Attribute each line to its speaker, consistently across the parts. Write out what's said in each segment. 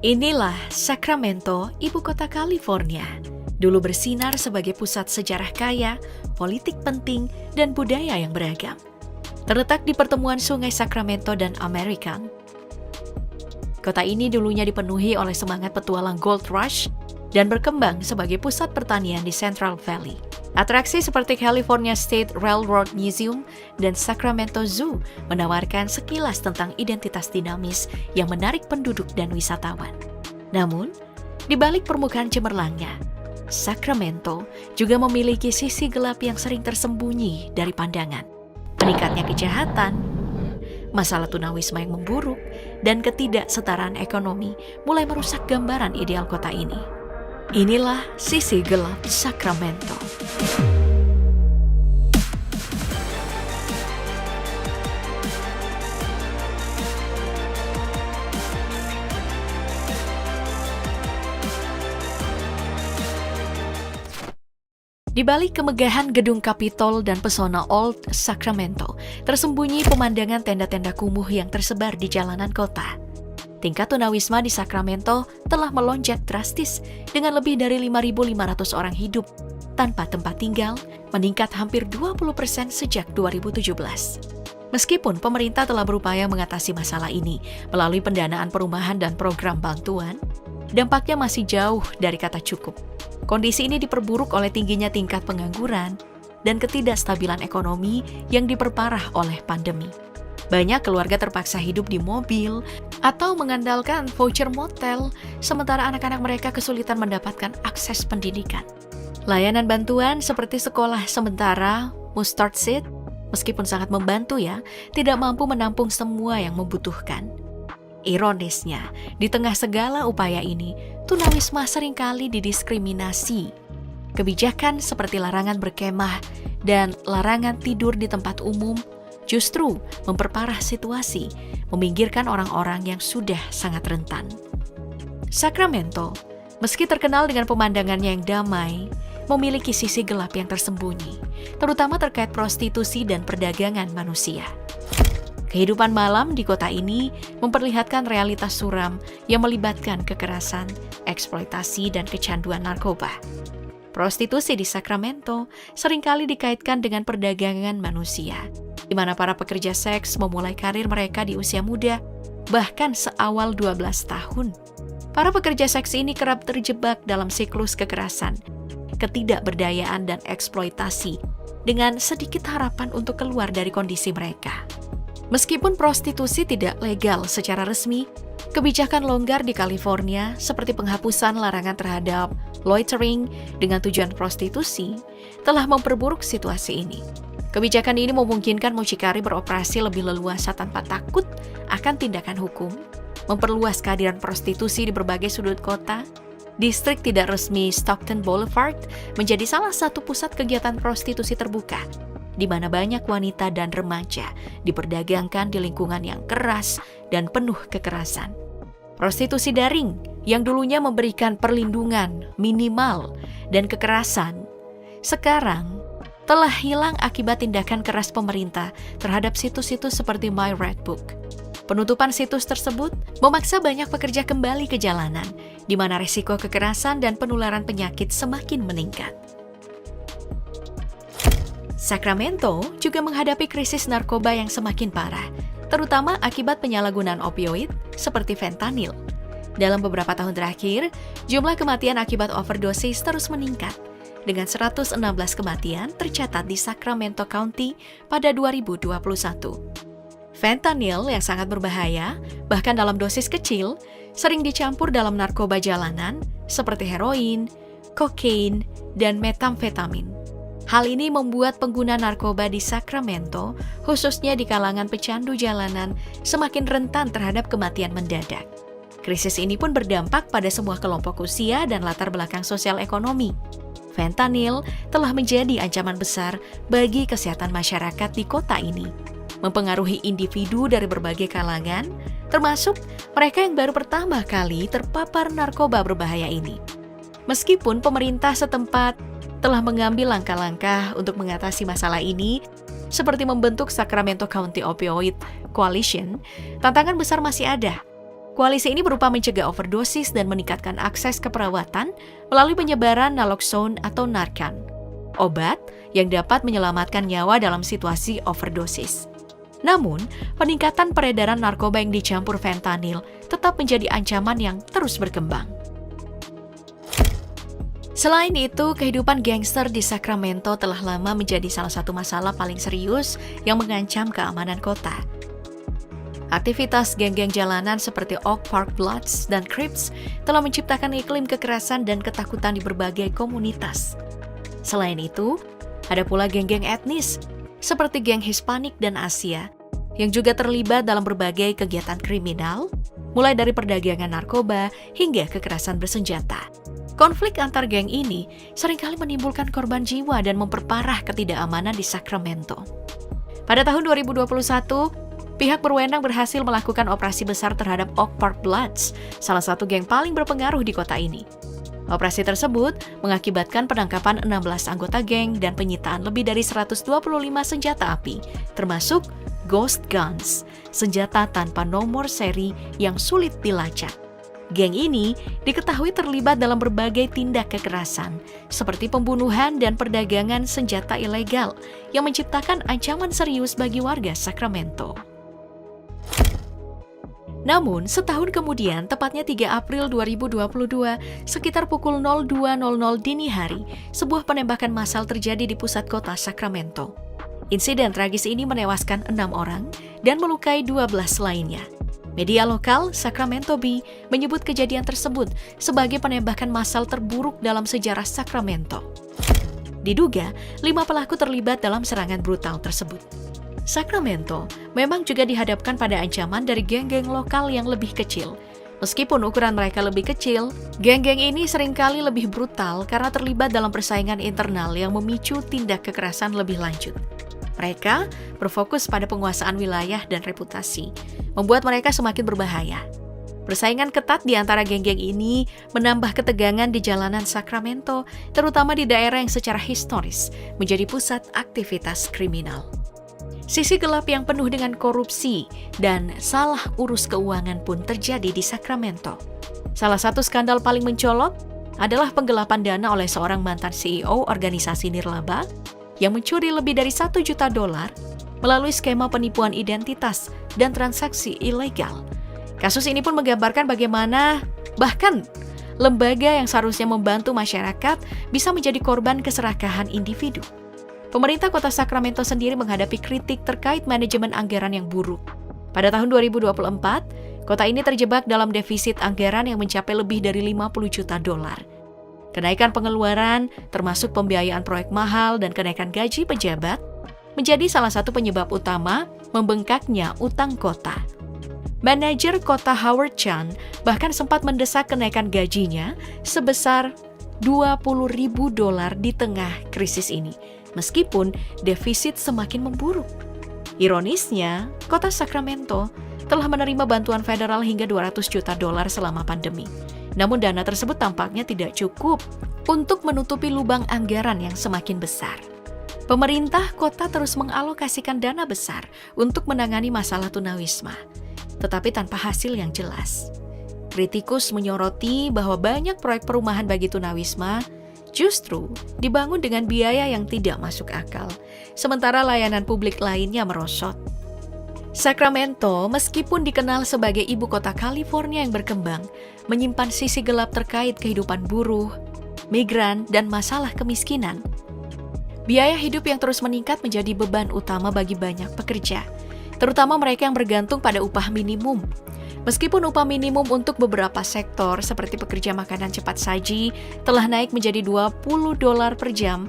Speaker 1: Inilah Sacramento, ibu kota California. Dulu bersinar sebagai pusat sejarah kaya, politik penting, dan budaya yang beragam. Terletak di pertemuan sungai Sacramento dan American, kota ini dulunya dipenuhi oleh semangat petualang Gold Rush dan berkembang sebagai pusat pertanian di Central Valley. Atraksi seperti California State Railroad Museum dan Sacramento Zoo menawarkan sekilas tentang identitas dinamis yang menarik penduduk dan wisatawan. Namun, di balik permukaan cemerlangnya, Sacramento juga memiliki sisi gelap yang sering tersembunyi dari pandangan. Meningkatnya kejahatan, masalah tunawisma yang memburuk, dan ketidaksetaraan ekonomi mulai merusak gambaran ideal kota ini. Inilah sisi gelap Sacramento. Di balik kemegahan gedung Capitol dan pesona Old Sacramento, tersembunyi pemandangan tenda-tenda kumuh yang tersebar di jalanan kota. Tingkat tunawisma di Sacramento telah melonjak drastis dengan lebih dari 5.500 orang hidup tanpa tempat tinggal, meningkat hampir 20% sejak 2017. Meskipun pemerintah telah berupaya mengatasi masalah ini melalui pendanaan perumahan dan program bantuan, dampaknya masih jauh dari kata cukup. Kondisi ini diperburuk oleh tingginya tingkat pengangguran dan ketidakstabilan ekonomi yang diperparah oleh pandemi. Banyak keluarga terpaksa hidup di mobil atau mengandalkan voucher motel, sementara anak-anak mereka kesulitan mendapatkan akses pendidikan. Layanan bantuan seperti sekolah sementara, Mustard Seed, meskipun sangat membantu tidak mampu menampung semua yang membutuhkan. Ironisnya, di tengah segala upaya ini, tunawisma seringkali didiskriminasi. Kebijakan seperti larangan berkemah dan larangan tidur di tempat umum justru memperparah situasi, meminggirkan orang-orang yang sudah sangat rentan. Sacramento, meski terkenal dengan pemandangannya yang damai, memiliki sisi gelap yang tersembunyi, terutama terkait prostitusi dan perdagangan manusia. Kehidupan malam di kota ini memperlihatkan realitas suram yang melibatkan kekerasan, eksploitasi, dan kecanduan narkoba. Prostitusi di Sacramento seringkali dikaitkan dengan perdagangan manusia, di mana para pekerja seks memulai karir mereka di usia muda, bahkan seawal 12 tahun. Para pekerja seks ini kerap terjebak dalam siklus kekerasan, ketidakberdayaan, dan eksploitasi, dengan sedikit harapan untuk keluar dari kondisi mereka. Meskipun prostitusi tidak legal secara resmi, kebijakan longgar di California seperti penghapusan larangan terhadap loitering dengan tujuan prostitusi telah memperburuk situasi ini. Kebijakan ini memungkinkan mucikari beroperasi lebih leluasa tanpa takut akan tindakan hukum, memperluas kehadiran prostitusi di berbagai sudut kota. Distrik tidak resmi Stockton Boulevard menjadi salah satu pusat kegiatan prostitusi terbuka, di mana banyak wanita dan remaja diperdagangkan di lingkungan yang keras dan penuh kekerasan. Prostitusi daring yang dulunya memberikan perlindungan minimal dan kekerasan, sekarang telah hilang akibat tindakan keras pemerintah terhadap situs-situs seperti My Red Book. Penutupan situs tersebut memaksa banyak pekerja kembali ke jalanan, di mana risiko kekerasan dan penularan penyakit semakin meningkat. Sacramento juga menghadapi krisis narkoba yang semakin parah, terutama akibat penyalahgunaan opioid seperti fentanyl. Dalam beberapa tahun terakhir, jumlah kematian akibat overdosis terus meningkat, dengan 116 kematian tercatat di Sacramento County pada 2021. Fentanyl yang sangat berbahaya, bahkan dalam dosis kecil, sering dicampur dalam narkoba jalanan seperti heroin, kokain, dan metamfetamin. Hal ini membuat pengguna narkoba di Sacramento, khususnya di kalangan pecandu jalanan, semakin rentan terhadap kematian mendadak. Krisis ini pun berdampak pada semua kelompok usia dan latar belakang sosial ekonomi. Fentanyl telah menjadi ancaman besar bagi kesehatan masyarakat di kota ini, mempengaruhi individu dari berbagai kalangan, termasuk mereka yang baru pertama kali terpapar narkoba berbahaya ini. Meskipun pemerintah setempat telah mengambil langkah-langkah untuk mengatasi masalah ini, seperti membentuk Sacramento County Opioid Coalition, tantangan besar masih ada. Koalisi ini berupa mencegah overdosis dan meningkatkan akses ke perawatan melalui penyebaran naloxone atau Narcan, obat yang dapat menyelamatkan nyawa dalam situasi overdosis. Namun, peningkatan peredaran narkoba yang dicampur fentanyl tetap menjadi ancaman yang terus berkembang. Selain itu, kehidupan gangster di Sacramento telah lama menjadi salah satu masalah paling serius yang mengancam keamanan kota. Aktivitas geng-geng jalanan seperti Oak Park Bloods dan Crips telah menciptakan iklim kekerasan dan ketakutan di berbagai komunitas. Selain itu, ada pula geng-geng etnis seperti geng Hispanik dan Asia yang juga terlibat dalam berbagai kegiatan kriminal, mulai dari perdagangan narkoba hingga kekerasan bersenjata. Konflik antar geng ini seringkali menimbulkan korban jiwa dan memperparah ketidakamanan di Sacramento. Pada tahun 2021, pihak berwenang berhasil melakukan operasi besar terhadap Oak Park Bloods, salah satu geng paling berpengaruh di kota ini. Operasi tersebut mengakibatkan penangkapan 16 anggota geng dan penyitaan lebih dari 125 senjata api, termasuk ghost guns, senjata tanpa nomor seri yang sulit dilacak. Geng ini diketahui terlibat dalam berbagai tindak kekerasan, seperti pembunuhan dan perdagangan senjata ilegal yang menciptakan ancaman serius bagi warga Sacramento. Namun, setahun kemudian, tepatnya 3 April 2022, sekitar pukul 02.00 dini hari, sebuah penembakan massal terjadi di pusat kota Sacramento. Insiden tragis ini menewaskan 6 orang dan melukai 12 lainnya. Media lokal, Sacramento Bee, menyebut kejadian tersebut sebagai penembakan massal terburuk dalam sejarah Sacramento. Diduga, 5 pelaku terlibat dalam serangan brutal tersebut. Sacramento memang juga dihadapkan pada ancaman dari geng-geng lokal yang lebih kecil. Meskipun ukuran mereka lebih kecil, geng-geng ini seringkali lebih brutal karena terlibat dalam persaingan internal yang memicu tindak kekerasan lebih lanjut. Mereka berfokus pada penguasaan wilayah dan reputasi, membuat mereka semakin berbahaya. Persaingan ketat di antara geng-geng ini menambah ketegangan di jalanan Sacramento, terutama di daerah yang secara historis menjadi pusat aktivitas kriminal. Sisi gelap yang penuh dengan korupsi dan salah urus keuangan pun terjadi di Sacramento. Salah satu skandal paling mencolok adalah penggelapan dana oleh seorang mantan CEO organisasi nirlaba yang mencuri lebih dari $1 juta melalui skema penipuan identitas dan transaksi ilegal. Kasus ini pun menggambarkan bagaimana bahkan lembaga yang seharusnya membantu masyarakat bisa menjadi korban keserakahan individu. Pemerintah kota Sacramento sendiri menghadapi kritik terkait manajemen anggaran yang buruk. Pada tahun 2024, kota ini terjebak dalam defisit anggaran yang mencapai lebih dari $50 juta. Kenaikan pengeluaran, termasuk pembiayaan proyek mahal dan kenaikan gaji pejabat, menjadi salah satu penyebab utama membengkaknya utang kota. Manajer kota Howard Chan bahkan sempat mendesak kenaikan gajinya sebesar $20.000 di tengah krisis ini, meskipun defisit semakin memburuk. Ironisnya, kota Sacramento telah menerima bantuan federal hingga $200 juta selama pandemi. Namun dana tersebut tampaknya tidak cukup untuk menutupi lubang anggaran yang semakin besar. Pemerintah kota terus mengalokasikan dana besar untuk menangani masalah tunawisma, tetapi tanpa hasil yang jelas. Kritikus menyoroti bahwa banyak proyek perumahan bagi tunawisma justru dibangun dengan biaya yang tidak masuk akal, sementara layanan publik lainnya merosot. Sacramento, meskipun dikenal sebagai ibu kota California yang berkembang, menyimpan sisi gelap terkait kehidupan buruh, migran, dan masalah kemiskinan. Biaya hidup yang terus meningkat menjadi beban utama bagi banyak pekerja, terutama mereka yang bergantung pada upah minimum. Meskipun upah minimum untuk beberapa sektor seperti pekerja makanan cepat saji telah naik menjadi $20 per jam,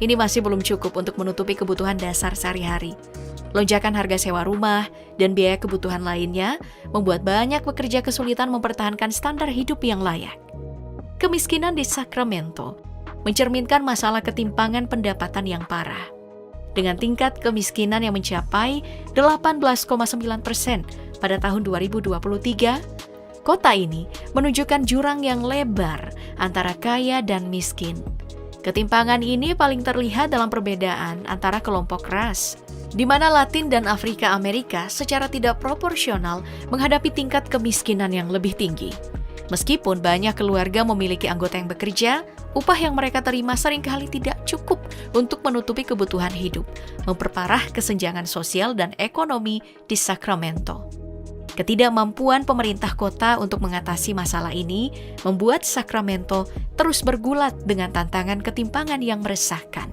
Speaker 1: ini masih belum cukup untuk menutupi kebutuhan dasar sehari-hari. Lonjakan harga sewa rumah dan biaya kebutuhan lainnya membuat banyak pekerja kesulitan mempertahankan standar hidup yang layak. Kemiskinan di Sacramento mencerminkan masalah ketimpangan pendapatan yang parah. Dengan tingkat kemiskinan yang mencapai 18,9% pada tahun 2023, kota ini menunjukkan jurang yang lebar antara kaya dan miskin. Ketimpangan ini paling terlihat dalam perbedaan antara kelompok ras, di mana Latin dan Afrika Amerika secara tidak proporsional menghadapi tingkat kemiskinan yang lebih tinggi. Meskipun banyak keluarga memiliki anggota yang bekerja, upah yang mereka terima seringkali tidak cukup untuk menutupi kebutuhan hidup, memperparah kesenjangan sosial dan ekonomi di Sacramento. Ketidakmampuan pemerintah kota untuk mengatasi masalah ini membuat Sacramento terus bergulat dengan tantangan ketimpangan yang meresahkan.